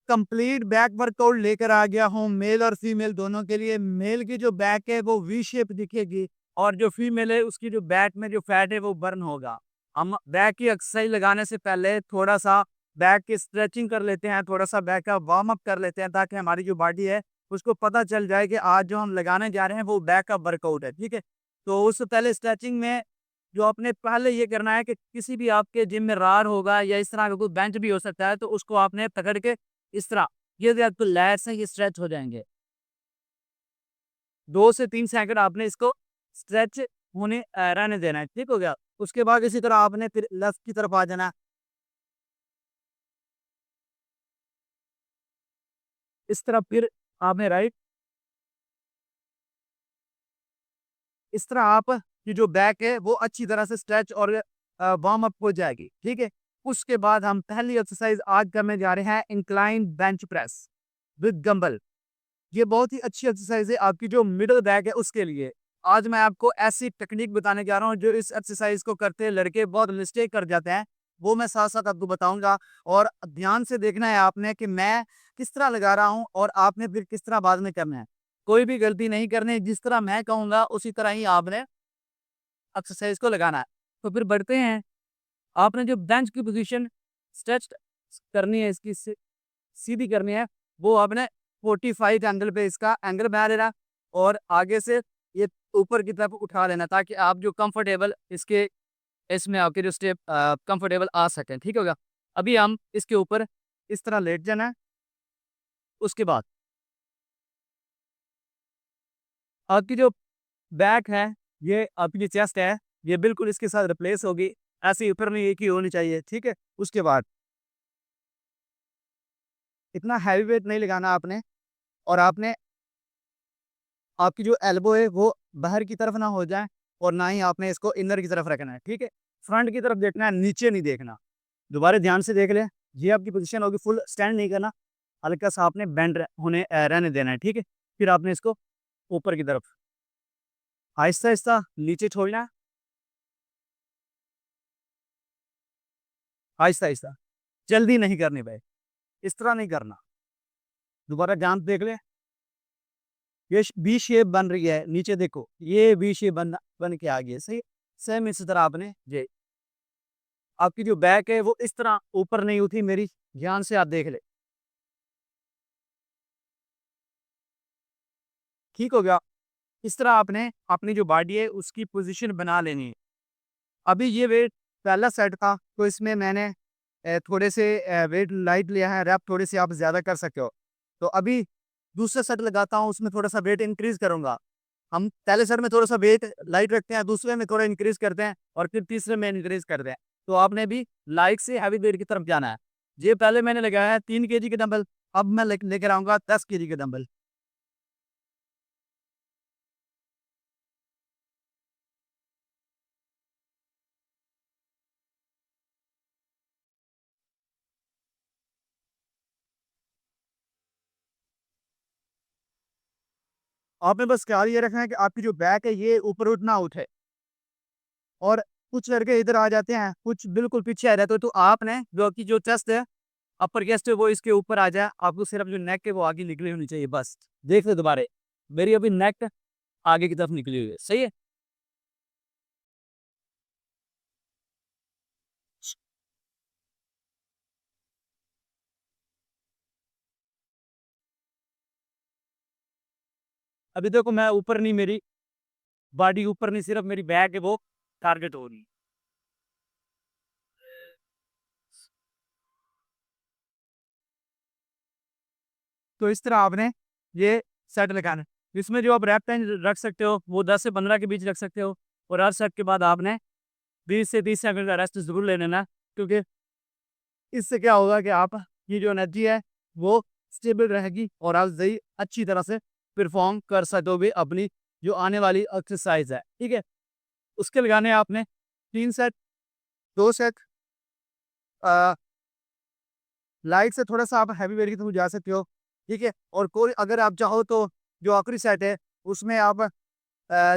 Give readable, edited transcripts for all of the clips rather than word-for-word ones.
Complete back workout लेकर आ गया हूँ मेल और फीमेल दोनों के लिए। मेल की जो बैक है वो वी शेप दिखेगी और जो फीमेल है उसकी जो बैक में जो फैट है वो बर्न होगा। हम बैक की एक्सरसाइज लगाने से पहले थोड़ा सा बैक की स्ट्रेचिंग कर लेते हैं, थोड़ा सा बैक का वार्म अप कर लेते हैं ताकि हमारी जो बॉडी है उसको पता चल जाए कि आज जो हम लगाने जा रहे हैं वो बैक का वर्कआउट है, ठीक है। तो उससे पहले स्ट्रेचिंग में जो आपने पहले ये करना है कि किसी भी आपके जिम में राड होगा या इस तरह का कोई बेंच भी हो सकता है, तो उसको आपने पकड़ के इस तरह ये आपको लैट्स हैं ये स्ट्रेच हो जाएँगे। 2 से 3 सेकंड आपने इसको स्ट्रेच होने रहने देना है, ठीक हो गया? उसके बाद इसी तरह आपने फिर लेफ्ट की तरफ आ जाना है। इस तरह फिर आपने राइट, इस तरह आप की जो बैक है वो अच्छी तरह से स्ट्रेच और वार्म अप हो जाएगी, ठीक है? उसके बाद हम पहली एक्सरसाइज आज करने जा रहे हैं incline bench press with dumbbell. ये बहुत ही अच्छी एक्सरसाइज है आपकी जो मिडल बैक है उसके लिए। आज मैं आपको ऐसी टेक्निक बताने जा रहा हूँ जो इस एक्सरसाइज को करते लड़के बहुत मिस्टेक कर जाते हैं, वो मैं साथ-साथ आपको बताऊँगा और ध्यान से देखना है आपने कि मैं किस तरह लगा रहा हूँ और आपने फिर किस तरह बाद में करना है। कोई भी गलती नहीं करनी है, जिस तरह मैं कहूँगा उसी तरह ही आपने एक्सरसाइज को लगाना है। तो फिर बढ़ते हैं, आपने जो बेंच की पोज़ीशन स्ट्रेच करनी है इसकी सीधी करनी है, वो आपने 45 एंगल पे इसका एंगल बना लेना और आगे से ये ऊपर की तरफ उठा लेना ताकि आप जो कंफर्टेबल इसके इसमें आपके जो स्टेप कंफर्टेबल आ सकें, ठीक हो गया? अभी हम इसके ऊपर इस तरह लेट जाना है, उसके बाद आपकी जो बैक है, ये आपकी जो चेस्ट है, ये बिल्कुल इसके साथ रिप्लेस होगी, ऐसे ही ऊपर नहीं एक ही होनी चाहिए, ठीक है? उसके बाद इतना हैवी वेट नहीं लगाना आपने और आपने आपकी जो एल्बो है वो बाहर की तरफ ना हो जाए और ना ही आपने इसको इनर की तरफ रखना है, ठीक है? फ्रंट की तरफ देखना है, नीचे नहीं देखना। दोबारा ध्यान से देख लें, ये आपकी पोज़ीशन होगी, फुल स्टैंड नहीं करना, हल्का-सा आपने बेंड रहने देना है, ठीक है? फिर आपने इसको ऊपर की तरफ आहिस्ता-आहिस्ता नीचे छोड़ना है, आहिस्ता-आहिस्ता, जल्दी नहीं करनी भाई, इस तरह नहीं करना। दोबारा ध्यान से देख लें, ये वी शेप बन रही है, नीचे देखो, ये वी शेप बन के आ गई है, सही है? सेम इसी तरह आपने ये आपकी जो बैक है वो इस तरह ऊपर नहीं उठी मेरी, ध्यान से आप देख लें, ठीक हो गया? इस तरह आपने अपनी जो बॉडी है उसकी पोज़ीशन बना लेनी है। अभी ये वेट पहला सेट था, तो इसमें मैंने थोड़े से वेट लाइट लिया है, रैप थोड़े से आप ज़्यादा कर सकते हो। तो अभी दूसरा सेट लगाता हूँ, उसमें थोड़ा-सा वेट इंक्रीज़ करूँगा। हम पहले सेट में थोड़ा-सा वेट लाइट रखते हैं, दूसरे में थोड़ा इंक्रीज़ करते हैं और फिर तीसरे में इंक्रीज़ करते हैं। तो आपने भी लाइट से हेवी वेट की तरफ जाना है। ये पहले मैंने लगाया है 3 केजी के डंबल, अब मैं लेकर आऊँगा 10 केजी के डंबल। आपने बस ख्याल ये रखना है कि आपकी जो बैक है ये ऊपर उठ ना उठे और कुछ लड़के इधर आ जाते हैं, कुछ बिल्कुल पीछे आ जाते हो, तो आपने जो आपकी जो चेस्ट है, अपर चेस्ट है वो इसके ऊपर आ जाए, आपको सिर्फ जो नेक है वो आगे निकली होनी चाहिए बस। देख लो दोबारा, मेरी अभी नेक आगे की तरफ निकली हुई है, सही है? अभी देखो मैं ऊपर नहीं, मेरी बॉडी ऊपर नहीं, सिर्फ मेरी बैक है वो टारगेट हो रही है। तो इस तरह आपने ये सेट लगाना है। इसमें जो आप रैप टाइम रख सकते हो वो 10 से 15 के बीच रख सकते हो और हर सेट के बाद आपने 20 से 30 सेकंड का रेस्ट ज़रूर ले लेना, क्योंकि इससे क्या होगा कि आप की जो एनर्जी है वो स्टेबल रहेगी और आप सही अच्छी तरह से परफॉर्म कर सकोगे अपनी जो आने वाली एक्सरसाइज है, ठीक है? उसके लगाने हैं आपने 3 सेट, 2 सेट लाइट से थोड़ा-सा आप हैवी वेट की तरफ जा सकते हो, ठीक है? और कोई अगर आप चाहो तो जो आखिरी सेट है उसमें आप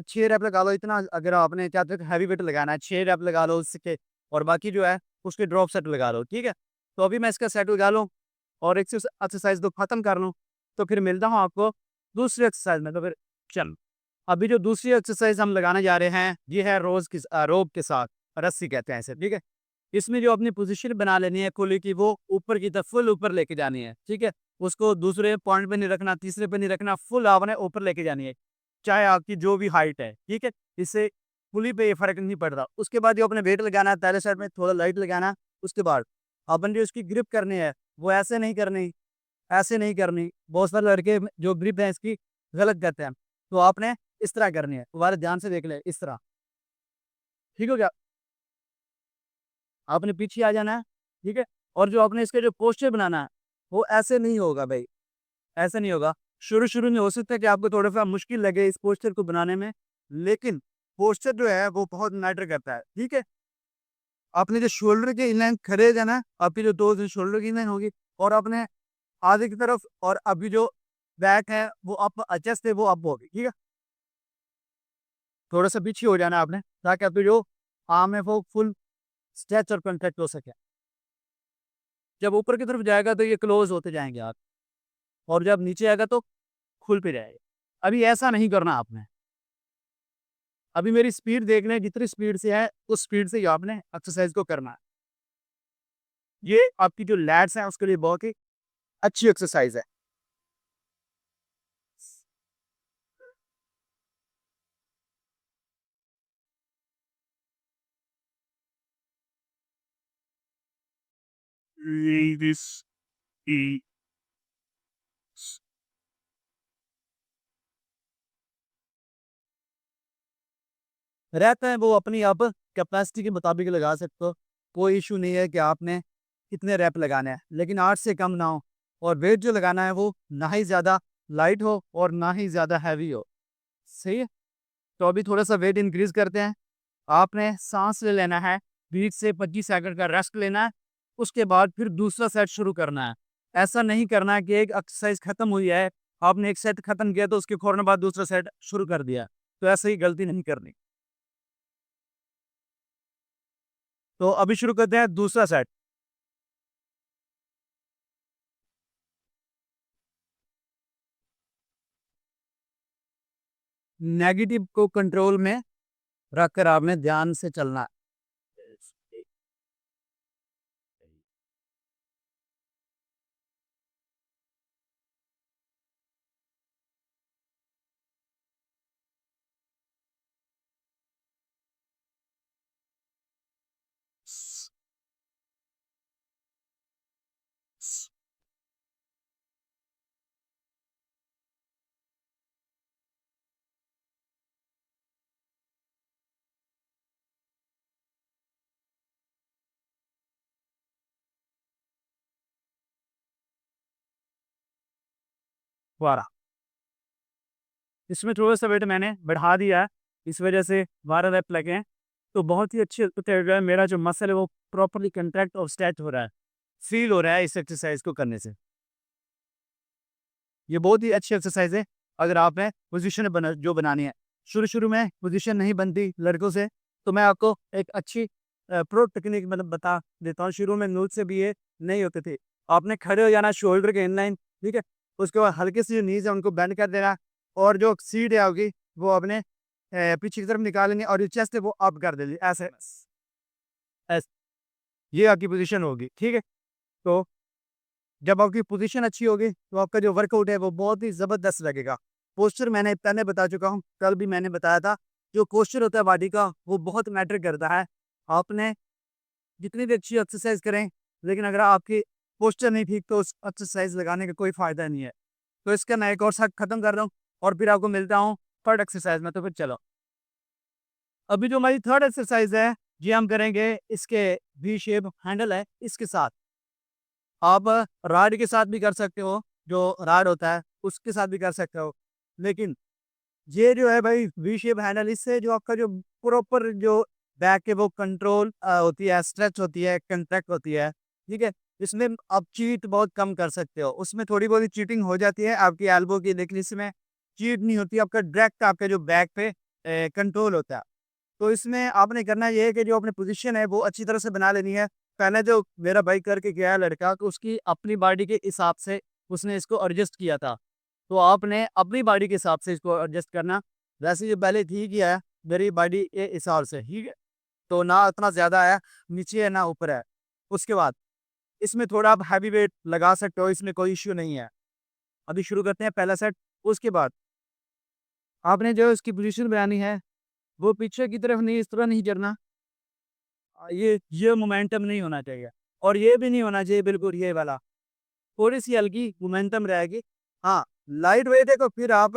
6 रैप लगा लो, इतना अगर आपने चाहते हो कि हैवी वेट लगाना है 6 रैप लगा लो उसके और बाकी जो है उसके ड्रॉप सेट लगा लो, ठीक है? तो अभी मैं इसका सेट लगा लूँ, और एक एक्सरसाइज तो खत्म कर लूँ, तो फिर मिलता हूँ आपको दूसरी एक्सरसाइज में। तो फिर चल, अभी जो दूसरी एक्सरसाइज हम लगाने जा रहे हैं, ये है रोप के साथ, रस्सी कहते हैं इसे, ठीक है। इसमें जो अपनी पोजीशन बना लेनी है कुल्ली की, वो ऊपर की तरफ फुल ऊपर लेके जानी है, ठीक है। उसको दूसरे पॉइंट पे नहीं रखना, तीसरे पे नहीं रखना, फुल आपने ऊपर लेके जानी है, चाहे आपकी जो भी हाइट है, ठीक है। इससे पुली पे ये फर्क नहीं पड़ता। उसके बाद जो अपने वेट लगाना है, पहले साइड में थोड़ा लाइट लगाना है। उसके बाद अपन जो इसकी ग्रिप करनी है, वो ऐसे नहीं करनी, ऐसे नहीं करनी। बहुत सारे लड़के जो ग्रिप है इसकी गलत करते हैं, तो आपने इस तरह करनी है। दोबारा ध्यान से देख ले, इस तरह, ठीक हो गया। आपने पीछे आ जाना है, ठीक है। और जो आपने इसके जो पोस्चर बनाना है, वो ऐसे नहीं होगा भाई, ऐसे नहीं होगा। शुरू-शुरू में हो सकता है कि आपको थोड़ा-सा मुश्किल लगे इस पोस्चर को बनाने में, लेकिन पोस्चर जो है वो बहुत मैटर करता है, ठीक है। आपने जो शोल्डर के इन लाइन खड़े हो जाना है, आपकी जो 2 शोल्डर की लाइन होगी, और आपने आगे की तरफ, और अभी जो बैक है वो अप एडजस्ट है, वो अप होगी, ठीक है। थोड़ा-सा पीछे हो जाना है आपने, ताकि आपकी जो आर्म है वो फुल स्ट्रेच और कॉन्ट्रैक्ट हो सके। जब ऊपर की तरफ जाएगा तो ये क्लोज़ होते जाएँगे आप, और जब नीचे आएगा तो खुल पे जाएगा। अभी ऐसा नहीं करना आपने। अभी मेरी स्पीड देख लें, जितनी स्पीड से है, उस स्पीड से ही आपने एक्सरसाइज को करना है। ये आपकी जो लैट्स हैं, उसके लिए बहुत ही अच्छी एक्सरसाइज है। Ladies eat. रहता है वो अपनी आप कैपेसिटी के मुताबिक लगा सकते हो। कोई इश्यू नहीं है कि आपने कितने रैप लगाने हैं, लेकिन 8 से कम ना हो, और वेट जो लगाना है वो ना ही ज़्यादा लाइट हो और ना ही ज़्यादा हैवी हो। सही है? तो अभी थोड़ा-सा वेट इंक्रीज़ करते हैं। आपने साँस ले लेना है, 20 से 25 सेकंड का रेस्ट लेना है, उसके बाद फिर दूसरा सेट शुरू करना है। ऐसा नहीं करना है कि एक एक्सरसाइज खत्म हुई है, आपने एक सेट खत्म किया तो उसके फौरन बाद दूसरा सेट शुरू कर दिया। तो ऐसे ही गलती नहीं करनी। तो अभी शुरू करते हैं दूसरा सेट। नेगेटिव को कंट्रोल में रखकर आपने ध्यान से चलना है। दोबारा, इसमें थोड़ा-सा वेट मैंने बढ़ा दिया है, इस वजह से 12 रैप लगे हैं। तो बहुत ही अच्छी जो है, मेरा जो मसल है वो प्रॉपर्ली कॉन्ट्रैक्ट और स्ट्रेच हो रहा है, फ़ील हो रहा है इस एक्सरसाइज को करने से। ये बहुत ही अच्छी एक्सरसाइज है, अगर आपने पोज़ीशन बनानी है। शुरू-शुरू में पोज़ीशन नहीं बनती लड़कों से, तो मैं आपको एक अच्छी प्रो टेक्निक मतलब बता देता हूँ। शुरू में मुझसे भी ये नहीं होते थे। आपने खड़े हो जाना शोल्डर के इनलाइन, ठीक है? उसके बाद हल्के से जो नीज़ है उनको बेंड कर देना, और जो सीट है आपकी वो अपने पीछे की तरफ निकाल लेंगे, और जो चेस्ट है वो अप कर देंगे, ऐसे ऐसे। ये आपकी पोज़ीशन होगी, ठीक है? तो जब आपकी पोजीशन अच्छी होगी, तो आपका जो वर्कआउट है वो बहुत ही ज़बरदस्त लगेगा। पोस्चर मैंने पहले बता चुका हूँ, कल भी मैंने बताया था, जो पोस्चर होता है बॉडी का वो बहुत मैटर करता है। आपने जितनी भी अच्छी एक्सरसाइज़ करें, लेकिन अगर आपकी पोस्चर नहीं ठीक, तो उस एक्सरसाइज़ लगाने का कोई फ़ायदा नहीं है। तो इसका मैं एक और सेट खत्म कर रहा हूँ, और फिर आपको मिलता हूँ थर्ड एक्सरसाइज़ में, तो फिर चलो। अभी जो हमारी थर्ड एक्सरसाइज़ है, ये हम करेंगे इसके वी शेप हैंडल है, इसके साथ। आप रॉड के साथ भी कर सकते हो, जो रॉड होता है, उसके साथ भी कर सकते हो। लेकिन ये जो है भाई वी शेप हैंडल, इससे जो आपका जो प्रॉपर जो बैक है वो कंट्रोल होती है, स्ट्रेच होती है, कंट्रैक्ट होती है, ठीक है? इसमें आप चीट बहुत कम कर सकते हो। उसमें थोड़ी बहुत चीटिंग हो जाती है आपकी एल्बो की, लेकिन इसमें चीट नहीं होती, आपका डायरेक्ट आपके जो बैक पे कंट्रोल होता है। तो इसमें आपने करना ये है कि जो अपनी पोज़ीशन है वो अच्छी तरह से बना लेनी है। पहले जो मेरा भाई करके गया है लड़का, तो उसकी अपनी बॉडी के हिसाब से उसने इसको एडजस्ट किया था। तो आपने अपनी बॉडी के हिसाब से इसको एडजस्ट करना। वैसे ये पहले ठीक ही है, मेरी बॉडी के हिसाब से, ठीक है? तो ना इतना ज़्यादा है, नीचे है ना ऊपर है। उसके बाद इसमें थोड़ा आप हैवी वेट लगा सकते हो, इसमें कोई इश्यू नहीं है। अभी शुरू करते हैं पहला सेट। उसके बाद आपने जो इसकी पोज़ीशन बनानी है, वो पीछे की तरफ नहीं, इस तरह नहीं गिरना। ये मोमेंटम नहीं होना चाहिए, और ये भी नहीं होना चाहिए बिल्कुल ये वाला। थोड़ी-सी हल्की मोमेंटम रहेगी। हाँ, लाइट वेट है तो फिर आप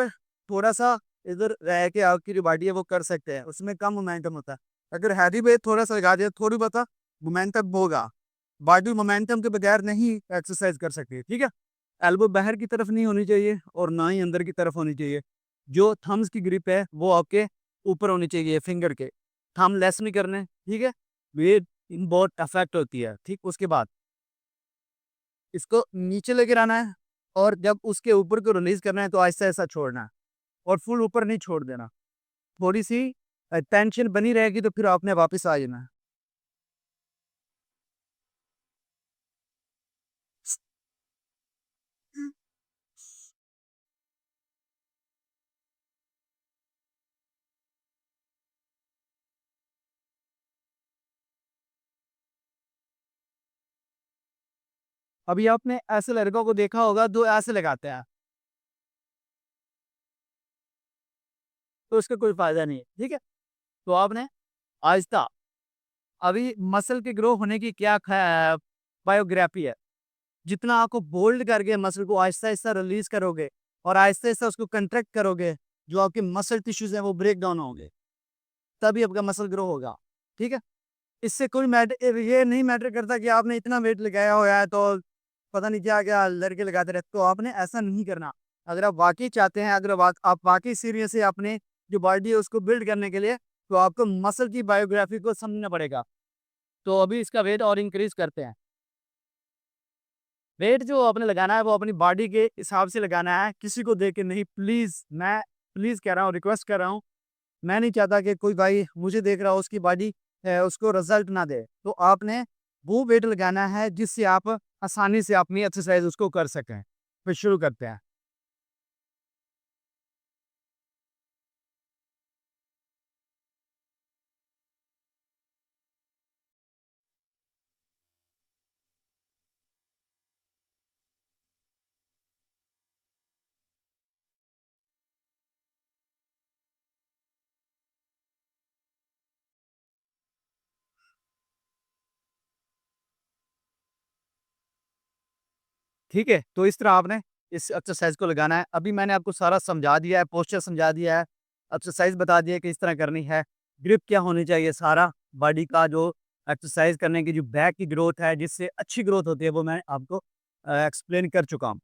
थोड़ा-सा इधर रह के आपकी जो बॉडी है वो कर सकते हैं, उसमें कम मोमेंटम होता है। अगर हैवी वेट थोड़ा-सा लगा दिया, थोड़ी बहुत मोमेंटम होगा। बॉडी मोमेंटम के बगैर नहीं एक्सरसाइज कर सकती, ठीक है? एल्बो बाहर की तरफ नहीं होनी चाहिए और ना ही अंदर की तरफ होनी चाहिए। जो थम्स की ग्रिप है वो आपके ऊपर होनी चाहिए फिंगर के। थंब लेस नहीं करने, ठीक है? ये इन बहुत अफेक्ट होती है, ठीक? उसके बाद इसको नीचे लेके आना है, और जब उसके ऊपर को रिलीज़ करना है तो आहिस्ता-आहिस्ता छोड़ना है, और फुल ऊपर नहीं छोड़ देना। थोड़ी-सी टेंशन बनी रहेगी तो फिर आपने वापस आ जाना है। अभी आपने ऐसे लड़कों को देखा होगा जो ऐसे लगाते हैं, तो इसका कोई फ़ायदा नहीं है, ठीक है? तो आपने आहिस्ता, अभी मसल के ग्रो होने की क्या बायोग्राफी है। जितना आपको बोल्ड करके मसल को आहिस्ता-आहिस्ता रिलीज़ करोगे और आहिस्ता-आहिस्ता उसको कंट्रैक्ट करोगे, जो आपके मसल टिश्यूज़ हैं वो ब्रेक डाउन होंगे, तभी आपका मसल ग्रो होगा, ठीक है? इससे कोई ये नहीं मैटर करता कि आपने इतना वेट लगाया हुआ है तो पता नहीं क्या-क्या लड़के लगाते रहते, तो आपने ऐसा नहीं करना। अगर आप वाक़ई चाहते हैं, अगर आप वाक़ई सीरियस है अपने जो बॉडी है उसको बिल्ड करने के लिए, तो आपको मसल की बायोग्राफी को समझना पड़ेगा। तो अभी इसका वेट और इंक्रीज़ करते हैं। वेट जो आपने लगाना है वो अपनी बॉडी के हिसाब से लगाना है, किसी को देख के नहीं, प्लीज़, मैं प्लीज़ कह रहा हूँ, रिक्वेस्ट कर रहा हूँ। मैं नहीं चाहता कि कोई भाई मुझे देख रहा हो उसकी बॉडी उसको रिज़ल्ट ना दे। तो आपने वो वेट लगाना है जिससे आप आसानी से अपनी एक्सरसाइज़ उसको कर सकें। फिर शुरू करते हैं। ठीक है? तो इस तरह आपने इस एक्सरसाइज़ को लगाना है। अभी मैंने आपको सारा समझा दिया है, पोस्चर समझा दिया है, एक्सरसाइज़ बता दी है कि इस तरह करनी है, ग्रिप क्या होनी चाहिए, सारा बॉडी का जो एक्सरसाइज़ करने की जो बैक की ग्रोथ है, जिससे अच्छी ग्रोथ होती है, वो मैं आपको एक्सप्लेन कर चुका हूँ।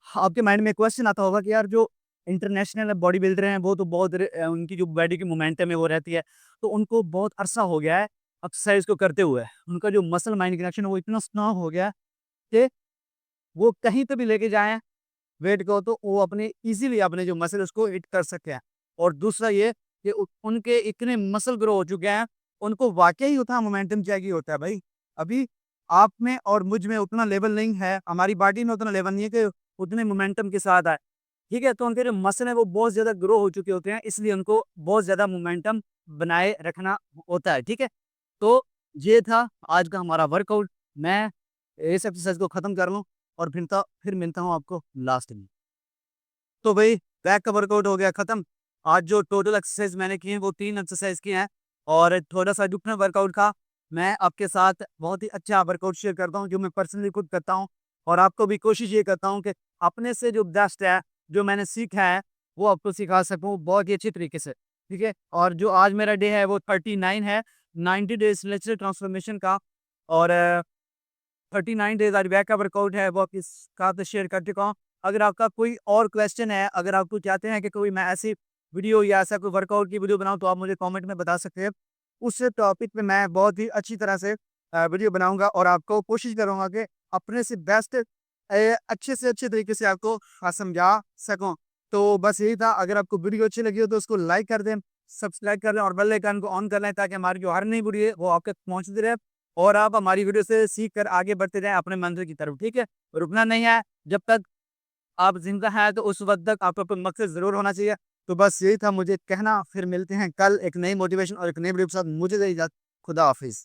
आपके माइंड में क्वेश्चन आता होगा कि यार जो इंटरनेशनल बॉडी बिल्डर हैं वो तो बहुत उनकी जो बॉडी की मोमेंटम है वो रहती है, तो उनको बहुत अरसा हो गया है एक्सरसाइज को करते हुए। उनका जो मसल माइंड कनेक्शन है वो इतना स्ट्रॉन्ग हो गया है कि वो कहीं पे भी लेके जाएँ वेट को, तो वो अपने ईज़िली अपने जो मसल उसको हिट कर सकते हैं। और दूसरा ये कि उ उनके इतने मसल ग्रो हो चुके हैं, उनको वाक़ई उतना मोमेंटम चाहिए होता है भाई। अभी आप में और मुझ में उतना लेवल नहीं है, हमारी बॉडी में उतना लेवल नहीं है कि उतने मोमेंटम के साथ आए। ठीक है? तो उनके जो मसल है वो बहुत ज़्यादा ग्रो हो चुके होते हैं, इसलिए उनको बहुत ज़्यादा मोमेंटम बनाए रखना होता है। ठीक है? तो ये था आज का हमारा वर्कआउट। मैं इस एक्सरसाइज़ को ख़त्म कर लूँ और फिर मिलता हूँ आपको लास्ट में। तो भई बैक का वर्कआउट हो गया खत्म। आज जो टोटल एक्सरसाइज़ मैंने की है वो 3 एक्सरसाइज़ की हैं, और थोड़ा-सा डिफरेंट वर्कआउट था। मैं आपके साथ बहुत ही अच्छा वर्कआउट शेयर करता हूँ जो मैं पर्सनली खुद करता हूँ, और आपको भी कोशिश ये करता हूँ कि अपने से जो बेस्ट है, जो मैंने सीखा है, वो आपको सिखा सकूँ बहुत ही अच्छी तरीके से। ठीक है? और जो आज मेरा डे है वो 39 है, 90 डेज़ नेचुरल ट्रांसफॉर्मेशन का, और 39 डेज़ आज बैक का वर्कआउट है वो आपके साथ शेयर कर चुका हूँ। अगर आपका कोई और क्वेश्चन है, अगर आप कोई चाहते हैं कि कोई मैं ऐसी वीडियो या ऐसा कोई वर्कआउट की वीडियो बनाऊँ, तो आप मुझे कमेंट में बता सकते हैं। उस टॉपिक पे मैं बहुत ही अच्छी तरह से वीडियो बनाऊँगा, और आपको कोशिश करूँगा कि अपने से बेस्ट अच्छे से अच्छे तरीके से आपको समझा सकूँ। तो बस यही था, अगर आपको वीडियो अच्छी लगी हो तो उसको लाइक कर दें, सब्सक्राइब कर दें और बेल आइकन को ऑन कर लें, ताकि हमारी जो हर नई वीडियो है वो आप तक पहुँचती रहे। और आप हमारी वीडियो से सीख कर आगे बढ़ते जाएँ अपने मंज़िल की तरफ, ठीक है? रुकना नहीं है, जब तक आप ज़िंदा हैं तो उस वक़्त तक आपका कोई मकसद ज़रूर होना चाहिए। तो बस यही था मुझे कहना, फिर मिलते हैं कल एक नई मोटिवेशन और एक नई वीडियो के साथ। मुझे दे इजाज़त, खुदा हाफ़िज़।